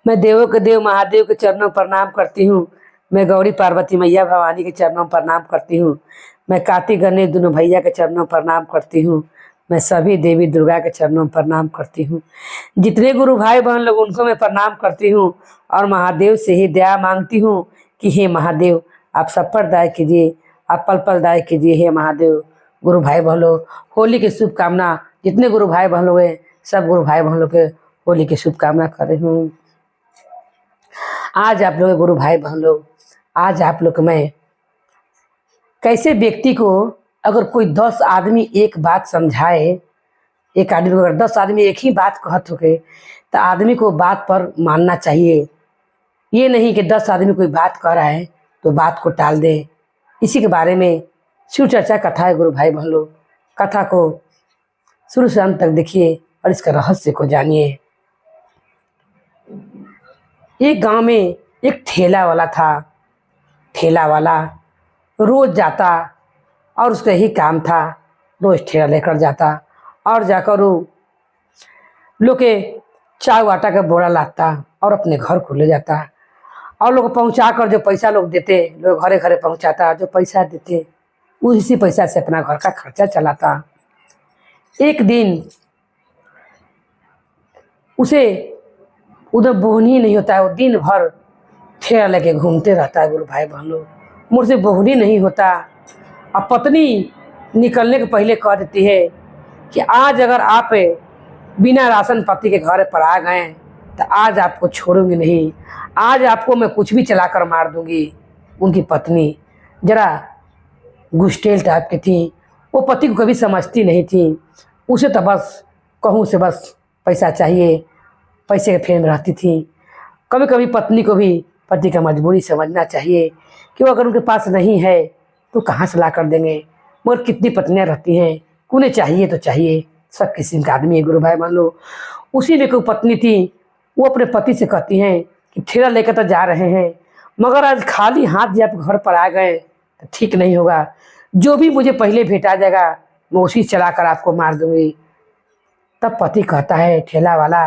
मैं देवों के देव महादेव के चरणों प्रणाम करती हूँ। मैं गौरी पार्वती मैया भवानी के चरणों प्रणाम करती हूँ। मैं कार्तिक गणेश दोनों भैया के चरणों प्रणाम करती हूँ। मैं सभी देवी दुर्गा के चरणों प्रणाम करती हूँ। जितने गुरु भाई बहन लोग उनको मैं प्रणाम करती हूँ और महादेव से ही दया मांगती हूँ कि हे महादेव आप सब पर दया कीजिए, आप पल पल दया कीजिए। हे महादेव गुरु भाई बहन लोग होली की शुभकामना, जितने गुरु भाई बहन लोग हैं सब गुरु भाई बहन लोग के होली की शुभकामना कर रही हूँ। आज आप लोग गुरु भाई बहन लोग, आज आप लोग मैं कैसे व्यक्ति को अगर कोई 10 आदमी एक बात समझाए, एक आदमी को अगर 10 आदमी एक ही बात कहत होके तो आदमी को बात पर मानना चाहिए। ये नहीं कि 10 आदमी कोई बात कह रहा है तो बात को टाल दे। इसी के बारे में शिव चर्चा कथा है गुरु भाई बहन लोग। कथा को शुरू से अंत तक देखिए और इसका रहस्य को जानिए। एक गांव में एक ठेला वाला था। ठेला वाला रोज जाता और उसका यही काम था, रोज ठेला लेकर जाता और जाकर वो लोग के चाय आटा का बोरा लाता और अपने घर को ले जाता और लोग पहुंचा कर जो पैसा लोग देते, लोग घरे घरे पहुंचाता, जो पैसा देते उसी पैसा से अपना घर का खर्चा चलाता। एक दिन उसे उधर बोहनी ही नहीं होता है, वो दिन भर ठेला लेके घूमते रहता है गुरु भाई बहन लोग। मुझसे बोहनी नहीं होता। अब पत्नी निकलने के पहले कह देती है कि आज अगर आप बिना राशन पति के घर पर आ गए तो आज आपको छोड़ूंगी नहीं, आज आपको मैं कुछ भी चलाकर मार दूंगी। उनकी पत्नी जरा गुस्टेल टाइप की थी, वो पति को कभी समझती नहीं थी। उसे तो बस कहूँ से बस पैसा चाहिए, पैसे के फेर में रहती थी। कभी कभी पत्नी को भी पति का मजबूरी समझना चाहिए कि वो अगर उनके पास नहीं है तो कहाँ से ला कर देंगे। मगर कितनी पत्नियाँ रहती हैं, उन्हें चाहिए तो चाहिए। सब किस्म का आदमी है गुरु भाई मान लो। उसी में कोई पत्नी थी, वो अपने पति से कहती हैं कि ठेला लेकर तो जा रहे हैं मगर आज खाली हाथ जब आप घर पर आ गए तो ठीक नहीं होगा। जो भी मुझे पहले भेटा जाएगा मैं उसी चला कर आपको मार दूंगी। तब पति कहता है ठेला वाला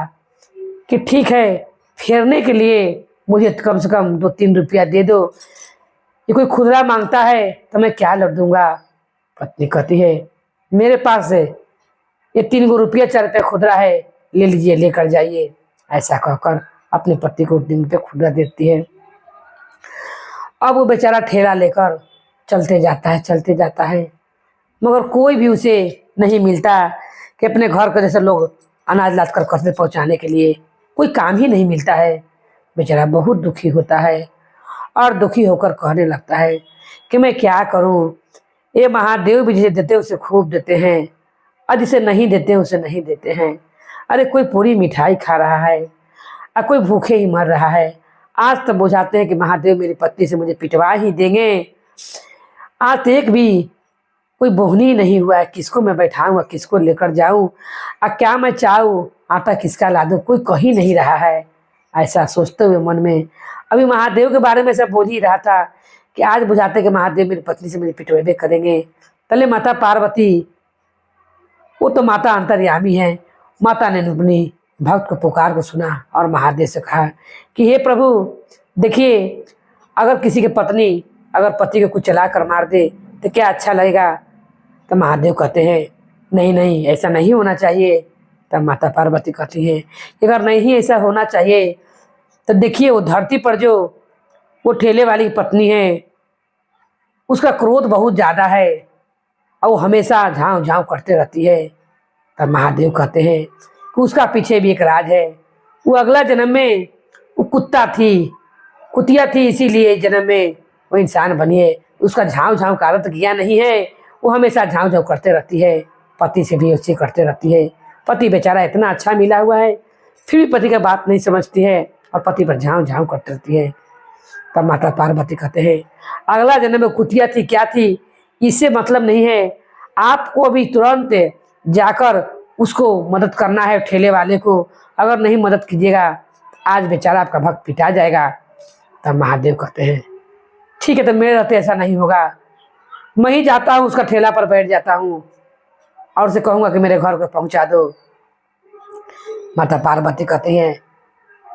कि ठीक है, फेरने के लिए मुझे कम से कम 2-3 रुपया दे दो। ये कोई खुदरा मांगता है तो मैं क्या लड़ दूंगा। पत्नी कहती है मेरे पास है ये 3 रुपया 4 रुपया खुदरा है, ले लीजिए, लेकर जाइए। ऐसा कहकर अपने पति को 3 रुपये खुदरा देती है। अब वो बेचारा ठेला लेकर चलते जाता है मगर कोई भी उसे नहीं मिलता कि अपने घर को जैसे लोग अनाज लाद कर कसबे पहुँचाने के लिए कोई काम ही नहीं मिलता है। बेचारा बहुत दुखी होता है और दुखी होकर कहने लगता है कि मैं क्या करूं, ये महादेव भी जिसे देते हैं उसे खूब देते हैं और जिसे नहीं देते हैं उसे नहीं देते हैं। अरे कोई पूरी मिठाई खा रहा है और कोई भूखे ही मर रहा है। आज तो बुझाते हैं कि महादेव मेरी पत्नी से मुझे पिटवा ही देंगे। आज तो एक भी कोई बोहनी नहीं हुआ है, किसको मैं बैठाऊँ, किसको लेकर जाऊँ, और क्या मैं चाहूँ, आटा किसका ला दूँ, कोई कह ही नहीं रहा है। ऐसा सोचते हुए मन में अभी महादेव के बारे में सब बोल ही रहा था कि आज बुझाते कि महादेव मेरी पत्नी से मुझे पिटवेबे करेंगे। पहले माता पार्वती, वो तो माता अंतर्यामी है, माता ने अपनी भक्त को पुकार को सुना और महादेव से कहा कि हे प्रभु देखिए, अगर किसी की पत्नी अगर पति को कुछ चला कर मार दे तो क्या अच्छा लगेगा। तो महादेव कहते हैं नहीं नहीं, ऐसा नहीं होना चाहिए। तब माता पार्वती कहती है कि अगर नहीं ऐसा होना चाहिए तो देखिए वो धरती पर जो वो ठेले वाली पत्नी है उसका क्रोध बहुत ज़्यादा है और वो हमेशा झाँव झाँव करते रहती है। तब महादेव कहते हैं कि उसका पीछे भी एक राज है। वो अगला जन्म में वो कुत्ता थी, कुतिया थी, इसीलिए जन्म में वो इंसान बनी है। उसका झाँव झाँव का आदत किया नहीं है, वो हमेशा झाँव झाँव करते रहती है, पति से भी उससे करते रहती है। पति बेचारा इतना अच्छा मिला हुआ है फिर भी पति का बात नहीं समझती है और पति पर झाँव झाँव करती रहती है। तब माता पार्वती कहते हैं अगला जन्म में कुतिया थी क्या थी इससे मतलब नहीं है, आपको अभी तुरंत जाकर उसको मदद करना है ठेले वाले को। अगर नहीं मदद कीजिएगा आज बेचारा आपका भक्त पिटा जाएगा। तब महादेव कहते हैं ठीक है, तो मेरे रहते ऐसा नहीं होगा, मैं ही जाता हूँ उसका ठेला पर बैठ जाता हूँ और उसे कहूँगा कि मेरे घर को पहुँचा दो। माता पार्वती कहती हैं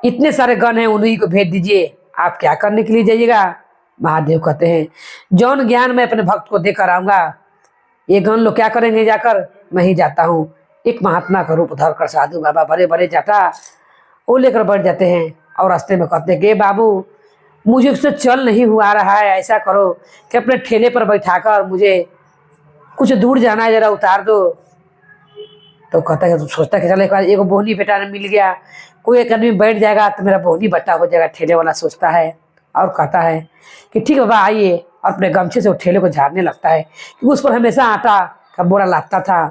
इतने सारे गन हैं, उन्हीं को भेज दीजिए, आप क्या करने के लिए जाइएगा। महादेव कहते हैं जौन ज्ञान मैं अपने भक्त को देकर आऊंगा, ये गन लोग क्या करेंगे जाकर, मैं ही जाता हूँ। एक महात्मा का रूप धर कर साधु बाबा बड़े बड़े जाटा वो लेकर बैठ जाते हैं और रास्ते में कहते हैं कि बाबू मुझे उससे चल नहीं हुआ रहा है, ऐसा करो कि अपने ठेले पर बैठाकर मुझे कुछ दूर जाना है, जरा उतार दो। तो कहता है, तो सोचता है कि चलो एक बोहनी बेटा ने मिल गया, कोई एक आदमी बैठ जाएगा तो मेरा बोहनी बट्टा हो जाएगा, ठेले वाला सोचता है। और कहता है कि ठीक है बाबा आइए, और अपने गमछे से वो ठेले को झाड़ने लगता है क्योंकि उस पर हमेशा आटा का बोरा लाता था।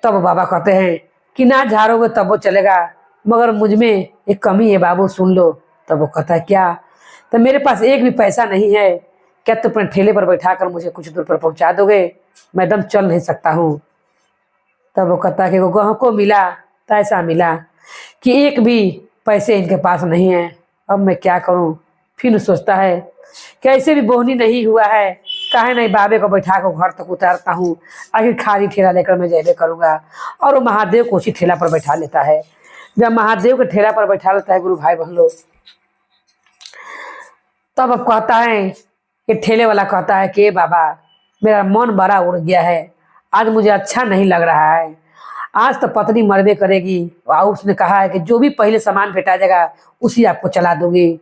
तब बाबा कहते हैं कि ना झाड़ोगे तब वो चलेगा, मगर मुझ में एक कमी है बाबू, सुन लो। तब वो कहता है क्या? तो मेरे पास एक भी पैसा नहीं है, क्या तुम अपने ठेले पर बैठा कर मुझे कुछ दूर पर पहुंचा दोगे? मैं एकदम चल नहीं सकता हूँ। तब वो कहता है कि वो गाँव को मिला तो ऐसा मिला कि एक भी पैसे इनके पास नहीं है, अब मैं क्या करूँ। फिर सोचता है कि ऐसे भी बोहनी नहीं हुआ है, काहे नहीं बाबे को बैठा कर घर तक उतारता हूँ, आखिर खाली ठेला लेकर मैं जेबे करूँगा। और वो महादेव को उसी ठेला पर बैठा लेता है। जब महादेव के ठेला पर बैठा लेता है गुरु भाई बहन लोग, तब अब कहता है कि ठेले वाला कहता है कि बाबा मेरा मन बड़ा उड़ गया है, आज मुझे अच्छा नहीं लग रहा है, आज तो पत्नी मरबे करेगी। और उसने कहा है कि जो भी पहले सामान भेटा जाएगा उसी आपको चला दूंगी।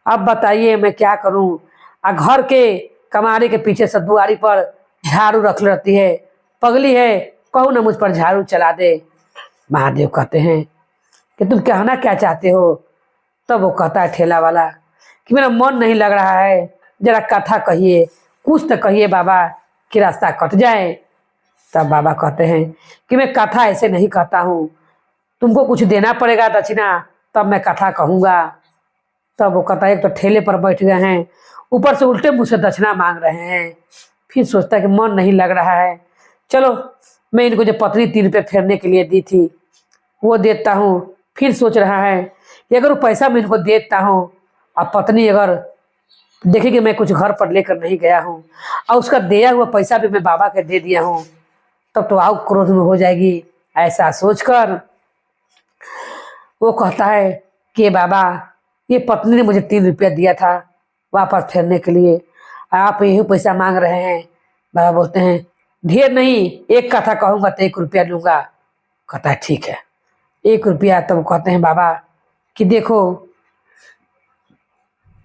अब बताइए मैं क्या करूं। घर के कमारे के पीछे से दुआरी पर झाड़ू रख रहती है, पगली है, कहो ना मुझ पर झाड़ू चला दे। महादेव कहते हैं कि तुम कहना क्या चाहते हो? तब वो कहता है ठेला वाला कि मेरा मन नहीं लग रहा है, जरा कथा कहिए, कुछ तो कहिए बाबा कि रास्ता कट जाए। तब बाबा कहते हैं कि मैं कथा ऐसे नहीं कहता हूँ, तुमको कुछ देना पड़ेगा दक्षिणा, तब मैं कथा कहूँगा। तब वो कहता है एक तो ठेले पर बैठ गए हैं, ऊपर से उल्टे मुझसे दक्षिणा मांग रहे हैं। फिर सोचता है कि मन नहीं लग रहा है, चलो मैं इनको जो पत्नी 3 रुपये फेरने के लिए दी थी वो देता हूँ। फिर सोच रहा है कि अगर वो पैसा मैं इनको देता हूँ और पत्नी अगर देखेगी मैं कुछ घर पर लेकर नहीं गया हूँ और उसका दिया हुआ पैसा भी मैं बाबा के दे दिया हूँ, तब तो आओ क्रोध में हो जाएगी। ऐसा सोचकर वो कहता है कि बाबा ये पत्नी ने मुझे 3 रुपया दिया था वापस फेरने के लिए, आप यही पैसा मांग रहे हैं। बाबा बोलते हैं ढेर नहीं, एक कथा कहूँगा तो 1 रुपया लूँगा। कहता है ठीक है 1 रुपया। तब कहते हैं बाबा कि देखो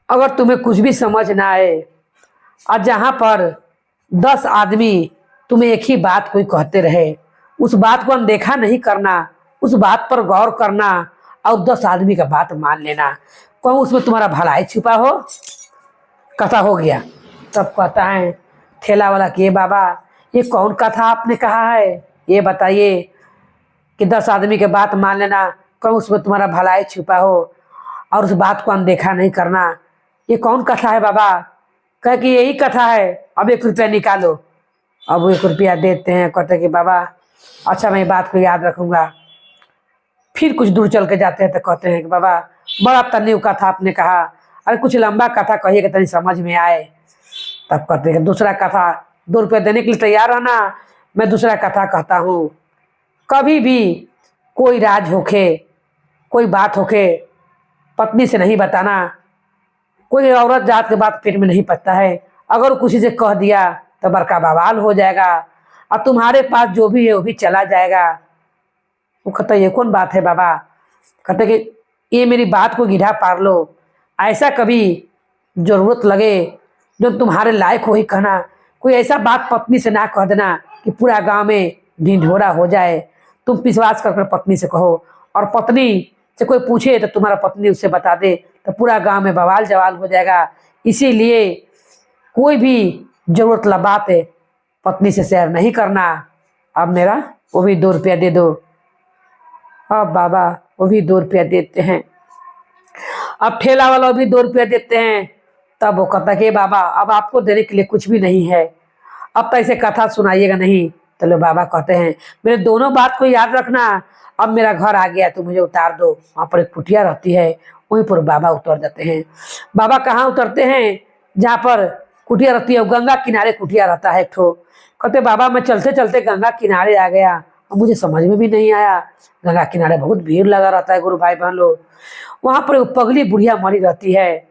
अगर तुम्हें कुछ भी समझ ना आए और जहाँ पर 10 आदमी तुम्हें एक ही बात कोई कहते रहे, उस बात को अनदेखा नहीं करना, उस बात पर गौर करना और 10 आदमी का बात मान लेना, कहूँ उसमें तुम्हारा भलाई छुपा हो। कथा हो गया। तब कहता है ठेला वाला कि ये बाबा ये कौन कथा आपने कहा है, ये बताइए कि 10 आदमी के बात मान लेना, कहूँ उसमें तुम्हारा भलाई छुपा हो और उस बात को अनदेखा नहीं करना, ये कौन कथा है बाबा? कहे कि यही कथा है, अब 1 रुपया निकालो। अब वो 1 रुपया देते हैं, कहते कि बाबा अच्छा मैं बात को याद रखूँगा। फिर कुछ दूर चल के जाते हैं तो कहते हैं कि बाबा बड़ा तन्नी कथा आपने कहा, अरे कुछ लंबा कथा कहिए कि तनी समझ में आए। तब कहते हैं दूसरा कथा 2 रुपये देने के लिए तैयार रहना, मैं दूसरा कथा कहता हूँ। कभी भी कोई राज होके, कोई बात होके पत्नी से नहीं बताना, कोई औरत जात के बात पेट में नहीं पचता है, अगर किसी से कह दिया तो बड़का बवाल हो जाएगा और तुम्हारे पास जो भी है वो भी चला जाएगा। वो कहता ये कौन बात है बाबा? कहते कि ये मेरी बात को गिरा पार लो, ऐसा कभी जरूरत लगे जो तुम्हारे लायक हो ही कहना, कोई ऐसा बात पत्नी से ना कह देना कि पूरा गांव में ढिंढोरा हो जाए। तुम विश्वास कर पत्नी से कहो और पत्नी से कोई पूछे तो तुम्हारा पत्नी उससे बता दे तो पूरा गांव में बवाल जवाल हो जाएगा। इसीलिए कोई भी जरूरत ला बात है पत्नी से शेयर नहीं करना। अब मेरा वो भी 2 रुपया दे दो। अब बाबा वो भी 2 रुपया देते हैं। अब ठेला वाला भी 2 रुपया देते हैं। तब वो कहता कि बाबा अब आपको देने के लिए कुछ भी नहीं है, अब तो ऐसे कथा सुनाइएगा नहीं। तो लो बाबा कहते हैं मेरे दोनों बात को याद रखना, अब मेरा घर आ गया तो मुझे उतार दो। वहाँ पर एक कुटिया रहती है, वहीं पर बाबा उतर जाते हैं। बाबा कहाँ उतरते हैं? जहाँ पर कुटिया रहती है गंगा किनारे कुटिया रहता है एक ठो। कहते बाबा मैं चलते चलते गंगा किनारे आ गया अब मुझे समझ में भी नहीं आया। गंगा किनारे बहुत भीड़ लगा रहता है गुरु भाई बहन लोग। वहाँ पर वो पगली बुढ़िया मरी रहती है।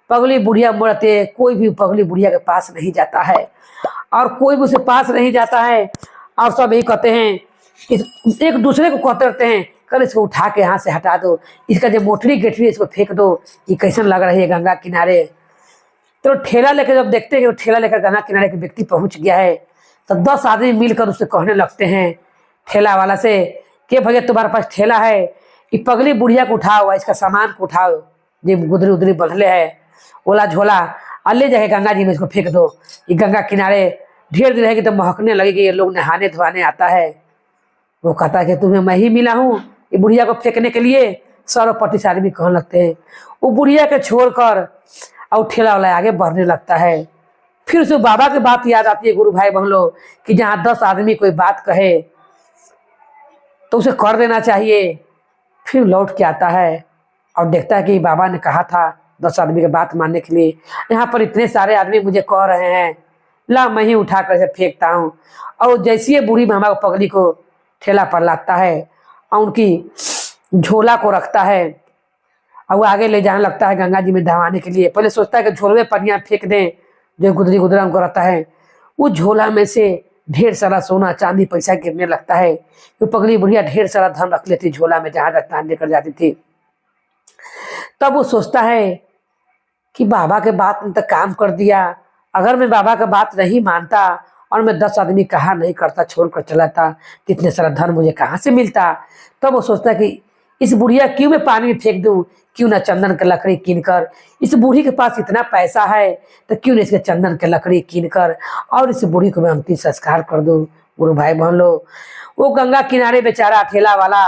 पगली बुढ़िया मरते, कोई भी पगली बुढ़िया के पास नहीं जाता है और कोई भी उसके पास नहीं जाता है। और सब यही कहते हैं, एक दूसरे को कहते रहते हैं, कल इसको उठा के यहाँ से हटा दो, इसका जो मोटरी गेटरी इसको फेंक दो, ये कैसन लग रही है गंगा किनारे। तो ठेला लेकर जब देखते हैं कि वो ठेला लेकर गंगा किनारे के व्यक्ति पहुंच गया है, तो 10 आदमी मिलकर उससे कहने लगते हैं ठेला वाला से कि भैया तुम्हारे पास ठेला है, ये पगली बुढ़िया को उठाओ, इसका सामान को उठाओ, जो गुदरी उदरी बंधले है ओला झोला, और ले जाके गंगा जी में इसको फेंक दो। ये गंगा किनारे ढेर दिन रहेगी तो महकने लगेगी, ये लोग नहाने धोने आता है। वो कहता है कि तुम्हें मैं ही मिला हूँ ये बुढ़िया को फेंकने के लिए। सर्वपट्टी से आदमी कहने लगते हैं। वो बुढ़िया के छोड़कर और ठेला वाला आगे बढ़ने लगता है। फिर उसे बाबा की बात याद आती है गुरु भाई बहन लोग, कि जहाँ 10 आदमी कोई बात कहे तो उसे कर देना चाहिए। फिर लौट के आता है और देखता है कि बाबा ने कहा था 10 आदमी की बात मानने के लिए, यहाँ पर इतने सारे आदमी मुझे कह रहे हैं, ला मैं ही उठा कर इसे फेंकता हूँ। और जैसी ये बूढ़ी मामा को पगली को ठेला पर लाता है और उनकी झोला को रखता है और वो आगे ले जाने लगता है गंगा जी में नहाने के लिए। पहले सोचता है कि झोले में पनिया फेंक दें, जो गुदरी गुदरा उनको रहता है। वो झोला में से ढेर सारा सोना चांदी पैसा गिरने लगता है। वो पगली बुढ़िया ढेर सारा धन रख लेती झोला में, जहाँ तक लेकर जाती थी। तब वो सोचता है कि बाबा के बात ने तो काम कर दिया, अगर मैं बाबा का बात नहीं मानता और मैं 10 आदमी कहा नहीं करता, छोड़कर चलाता, तो इतने सारा धन मुझे कहाँ से मिलता। तब वो सोचता है कि इस बुढ़िया क्यों मैं पानी में फेंक दूं, क्यों ना चंदन की लकड़ी कीन कर, इस बूढ़ी के पास इतना पैसा है तो क्यों ना इसके चंदन की लकड़ी कीन कर और इस बूढ़ी को मैं अंतिम संस्कार कर दूं। गुरु भाई बहन लोग, वो गंगा किनारे बेचारा ठेला वाला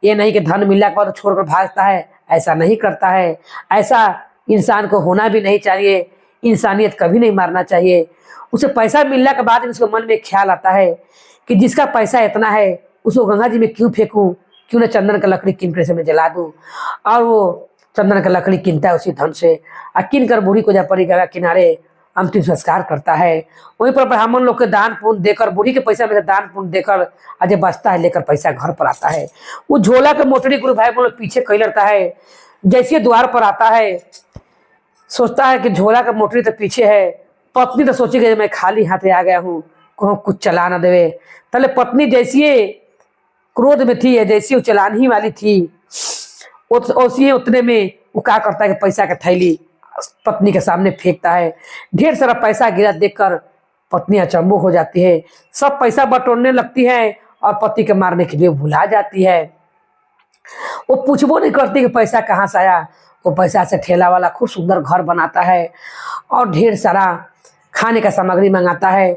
ये नहीं कि धन मिलने के बाद छोड़कर भागता है, ऐसा नहीं करता है। ऐसा इंसान को होना भी नहीं चाहिए, इंसानियत कभी नहीं मारना चाहिए। उसे पैसा मिलने के बाद उसके मन में ख्याल आता है कि जिसका पैसा इतना है उसको गंगा जी में क्यों फेंकूं, क्यों ना चंदन का लकड़ी कीन कर मैं जला दूं। और वो चंदन का लकड़ी कीनता है उसी धन से, और कीन कर बूढ़ी को जब परी गंगा किनारे अंतिम संस्कार करता है। वहीं पर ब्राह्मण लोग के दान पुण्य देकर, बूढ़ी के पैसा में से दान पुण्य देकर अजय बचता है, लेकर पैसा घर पर आता है। वो झोला के मोटरी गुरु भाई लोग पीछे कई लड़ता है। जैसे द्वार पर आता है सोचता है कि झोला का मोटरी तो पीछे है, पत्नी तो सोचेगी मैं खाली हाथे आ गया हूँ, कहूँ कुछ चला ना देवे। पहले पत्नी जैसी क्रोध में थी, जैसी वो चलाने ही वाली थी, उसी उतने में वो क्या करता है कि पैसा का थैली पत्नी के सामने फेंकता है। ढेर सारा पैसा गिरा देखकर पत्नी अचंभो हो जाती है, सब पैसा बटोरने लगती है और पति के मारने के लिए भुला जाती है। वो पूछबो नहीं करती कि पैसा कहाँ से आया। वो पैसा से ठेला वाला खूब सुंदर घर बनाता है और ढेर सारा खाने का सामग्री मंगाता है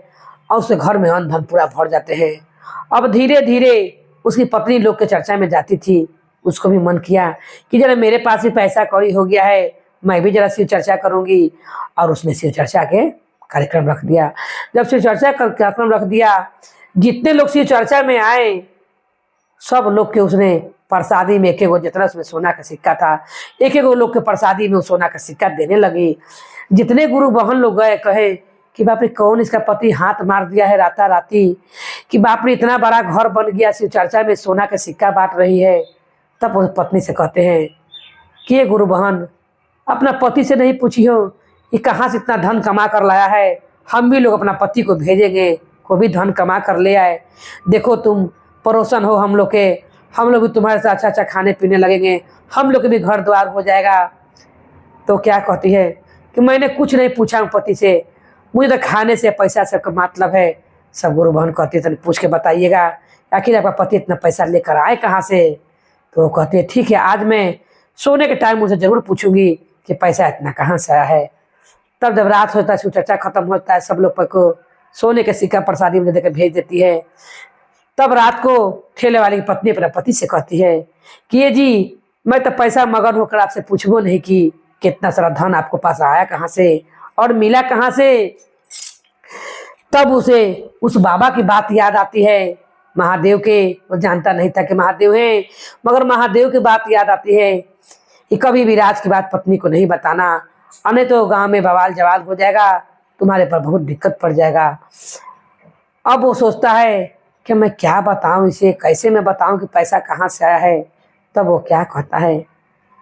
और उसके घर में अन्न धन पूरा भर जाते हैं। अब धीरे धीरे उसकी पत्नी लोग के चर्चा में जाती थी, उसको भी मन किया कि जरा मेरे पास भी पैसा कौड़ी हो गया है, मैं भी जरा शिव चर्चा करूंगी। और उसने शिव चर्चा के कार्यक्रम रख दिया। जब शिव चर्चा का कार्यक्रम रख दिया, जितने लोग शिव चर्चा में आए सब लोग के उसने प्रसादी में एक जितना उसमें सोना का सिक्का था, एक लोग के प्रसादी में वो सोना का सिक्का देने लगी। जितने गुरु बहन लोग गए कहे कि बाप रे कौन इसका पति हाथ मार दिया है राता राती, कि बाप रे इतना बड़ा घर बन गया, शिव चर्चा में सोना का सिक्का बांट रही है। तब वो पत्नी से कहते हैं कि ये गुरु बहन अपना पति से नहीं पूछी हो कि कहाँ से इतना धन कमा कर लाया है, हम भी लोग अपना पति को भेजेंगे, वो भी धन कमा कर ले आए। देखो तुम पड़ोसन हो हम लोग के, हम लोग भी तुम्हारे साथ अच्छा अच्छा खाने पीने लगेंगे, हम लोग के भी घर द्वार हो जाएगा। तो क्या कहती है कि मैंने कुछ नहीं पूछा हूँ पति से, मुझे तो खाने से पैसा से मतलब है। सब गुरु बहन कहती है तो पूछ के बताइएगा आखिर आपका पति इतना पैसा लेकर आए कहाँ से। तो वो कहती है ठीक है, आज मैं सोने के टाइम मुझे जरूर पूछूंगी कि पैसा इतना कहाँ से आया है। तब जब रात होता है, शिव चर्चा खत्म होता है, सब लोग को सोने के सिक्का प्रसादी में देकर भेज देती है। तब रात को ठेले वाले की पत्नी अपने पति से कहती है कि ये जी मैं तो पैसा मगन होकर आपसे पूछबो नहीं कि कितना सारा धन आपको पास आया कहाँ से और मिला कहाँ से। तब उसे उस बाबा की बात याद आती है, महादेव के। वो जानता नहीं था कि महादेव हैं, मगर महादेव की बात याद आती है कि कभी भी राज की बात पत्नी को नहीं बताना, नहीं तो गांव में बवाल जवाल हो जाएगा, तुम्हारे पर बहुत दिक्कत पड़ जाएगा। अब वो सोचता है कि मैं क्या बताऊं इसे, कैसे मैं बताऊं कि पैसा कहाँ से आया है। तब वो क्या कहता है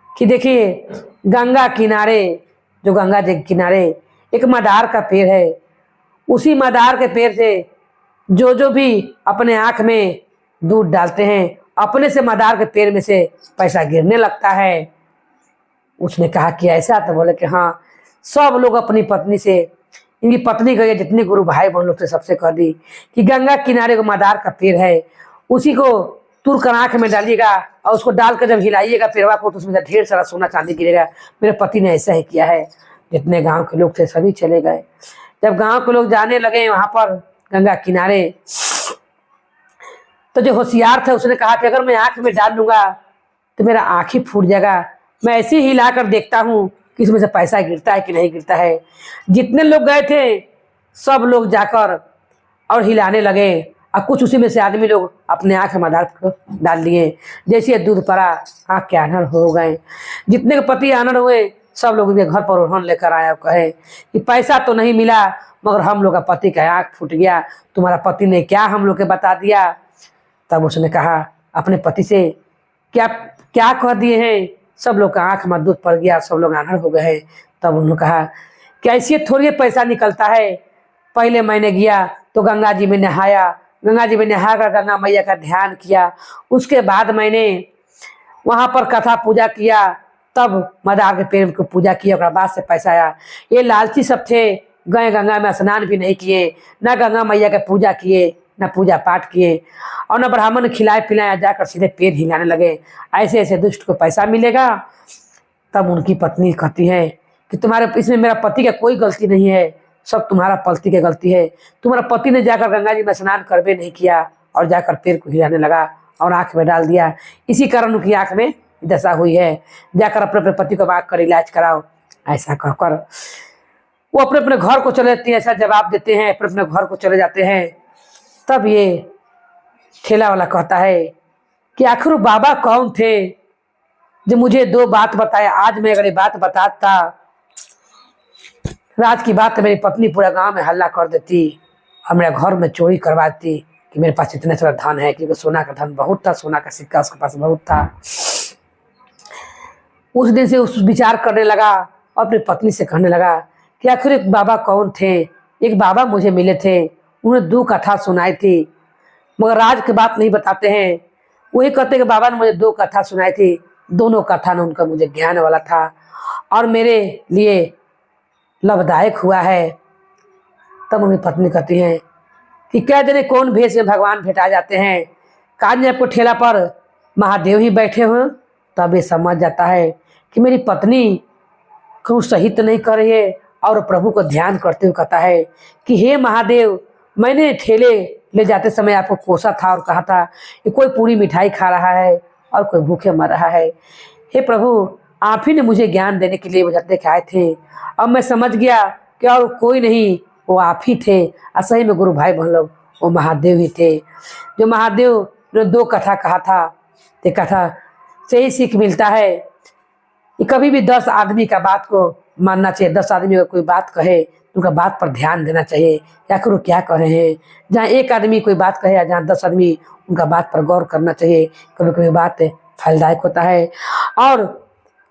कि देखिए, गंगा किनारे, जो गंगा जी के किनारे एक मदार का पेड़ है, उसी मदार के पेड़ से जो जो भी अपने आँख में दूध डालते हैं, अपने से मदार के पेड़ में से पैसा गिरने लगता है। उसने कहा कि ऐसा? तो बोले कि हाँ। सब लोग अपनी पत्नी से, इनकी पत्नी गए जितने गुरु भाई बहन लोग थे सबसे कह दी कि गंगा किनारे को मदार का पेड़ है, उसी को तुर कर आँख में डालिएगा और उसको डाल कर जब हिलाइएगा पेड़वा को, तो उसमें से ढेर सारा सोना चांदी गिरेगा। मेरे पति ने ऐसा ही किया है। जितने गांव के लोग थे सभी चले गए। जब गांव के लोग जाने लगे वहां पर गंगा किनारे, तो जो होशियार था उसने कहा कि अगर मैं आँख में डाल लूंगा तो मेरा आँख ही फूट जाएगा। मैं ऐसे ही हिला कर देखता हूँ कि इसमें से पैसा गिरता है कि नहीं गिरता है। जितने लोग गए थे सब लोग जाकर और हिलाने लगे, और कुछ उसी में से आदमी लोग अपने आँख में मदार को डाल लिए। जैसे दूध पड़ा, आँख के आनर हो गए। जितने के पति आनर हुए सब लोग उनके घर पर ओढ़न लेकर आए और कहे कि पैसा तो नहीं मिला, मगर हम लोग का पति का आँख फूट गया, तुम्हारा पति ने क्या हम लोग के बता दिया। तब उसने कहा अपने पति से, क्या क्या कह दिए हैं? सब लोग का आँख में दूध पड़ गया, सब लोग आनर हो गए हैं। तब उन्होंने कहा कि ऐसे थोड़ी पैसा निकलता है। पहले मैंने गया तो गंगा जी में नहाया, गंगा जी में नहाकर गंगा मैया का ध्यान किया, उसके बाद मैंने वहाँ पर कथा पूजा किया, तब मदार के पेड़ को पूजा किया, उसके बाद से पैसा आया। ये लालची सब थे, गए गंगा में स्नान भी नहीं किए, न गंगा मैया के पूजा किए, न पूजा पाठ किए, और न ब्राह्मण खिलाए पिलाए, जाकर सीधे पेड़ हिलाने लगे। ऐसे ऐसे दुष्ट को पैसा मिलेगा। तब उनकी पत्नी कहती है कि तुम्हारे इसमें मेरा पति का कोई गलती नहीं है, सब तुम्हारा पति की गलती है। तुम्हारा पति ने जाकर गंगा जी में स्नान करवे नहीं किया और जाकर पेड़ को हिलाने लगा और आँख में डाल दिया, इसी कारण उनकी आँख में दशा हुई है। जाकर अपने अपने पति को आँख कर इलाज कराओ। ऐसा कहकर वो अपने अपने घर को चले जाते हैं, ऐसा जवाब देते हैं, अपने अपने घर को चले जाते हैं। तब ये ठेला वाला कहता है कि आखिर बाबा कौन थे जो मुझे दो बात बताया। आज मैं अगर ये बात बताता, रात की बात, तो मेरी पत्नी पूरा गांव में हल्ला कर देती और मेरे घर में चोरी करवाती कि मेरे पास इतने सारा धन है, क्योंकि सोना का धन बहुत था, सोना का सिक्का उसके पास बहुत था। उस दिन से उस विचार करने लगा और अपनी पत्नी से कहने लगा कि आखिर एक बाबा कौन थे। एक बाबा मुझे मिले थे, उन्हें 2 कथा सुनाई थी, मगर राज की बात नहीं बताते हैं। वही कहते कि बाबा ने मुझे 2 कथा सुनाई थी, दोनों कथा ने उनका मुझे ज्ञान वाला था और मेरे लिए लाभदायक हुआ है। तब उनकी पत्नी कहती है कि क्या जाने कौन भेष में भगवान भेटा जाते हैं, काज आपको ठेला पर महादेव ही बैठे हुए। तब ये समझ जाता है कि मेरी पत्नी कहूँ सही तो नहीं कर रही है, और प्रभु को ध्यान करते हुए कहता है कि हे महादेव, मैंने ठेले ले जाते समय आपको कोसा था और कहा था कि कोई पूरी मिठाई खा रहा है और कोई भूखे मर रहा है। हे प्रभु, आप ही ने मुझे ज्ञान देने के लिए बजाते के आए थे। अब मैं समझ गया कि और कोई नहीं, वो आप ही थे। और सही में गुरु भाई बहन लोग, वो महादेव ही थे। जो महादेव ने 2 कथा कहा था, तो कथा से ही सीख मिलता है कि कभी भी 10 आदमी का बात को मानना चाहिए। 10 आदमी अगर कोई बात कहे तो उनका बात पर ध्यान देना चाहिए, या फिर वो क्या कह रहे हैं। जहाँ एक आदमी कोई बात कहे या जहाँ 10 आदमी, उनका बात पर गौर करना चाहिए। कभी कभी बात फलदायक होता है और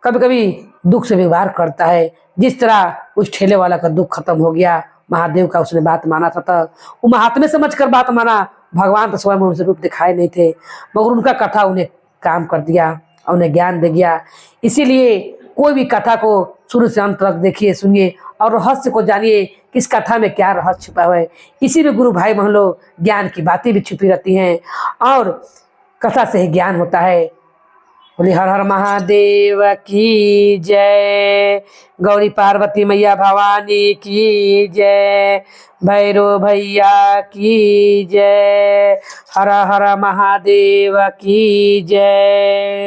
कभी कभी दुख से व्यवहार करता है। जिस तरह उस ठेले वाला का दुख खत्म हो गया, महादेव का उसने बात माना था, तो वो महात्मे समझ कर बात माना। भगवान तो स्वयं उनसे रूप दिखाए नहीं थे, मगर उनका कथा उन्हें काम कर दिया और उन्हें ज्ञान दे गया। इसीलिए कोई भी कथा को शुरू से अंत तक देखिए, सुनिए और रहस्य को जानिए कि इस कथा में क्या रहस्य छुपा हुआ है। इसी में गुरु भाई बहन लोग ज्ञान की बातें भी छुपी रहती हैं और कथा से ही ज्ञान होता है। बोले हर हर महादेव की जय, गौरी पार्वती मैया भवानी की जय, भैरव भैया की जय, हर हर महादेव की जय।